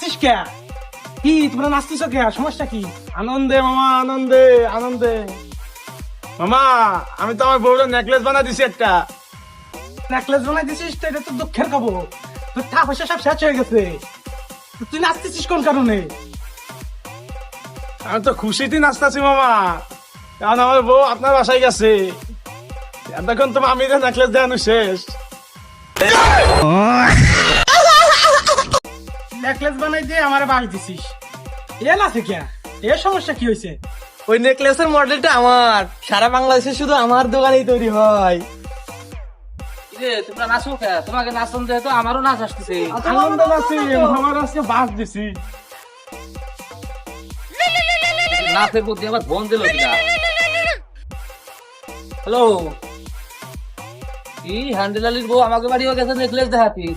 নাচিস কে? কি তোমরা নাচতেছ কে? সমস্যা কি? আনন্দে মামা, আনন্দে আনন্দে। মামা, আমি তো আমার বউরা নেকলেস বানা দিছি একটা। নেকলেস বানাই দিছিস তো এটা তো দুঃখের খবর। তোর টাকা পয়সা সব শেষ হয়ে গেছে। তো তুই নাচতেছিস কোন কারণে? আমি তো খুশিতে নাচতেছি মামা, কারণ আমার বউ আপনার বাসায় গেছে। এতক্ষণ তো আমি নেকলেস দেওয়ানো শেষ। নেকলেস বানাই দিয়ে আমার বাস দিছিস, এ নাচে কে? এর সমস্যা কি হয়েছে? ওই নেকলেসের মডেলটা আমার, সারা বাংলাদেশে শুধু আমার দোকানেই তৈরি হয়। তোমরা নাচো কে? তোমাকে নাচন যেহেতু আমারও নাচ আসতেছে। আনন্দ নাচি, আমার আজকে বাস দিছি। নাচের প্রতি আবার ফোন দিল কিনা? হ্যালো, কি হ্যান্ডেল আলির বউ আমাকে বাড়িও গেছে নেকলেস দেখাতি?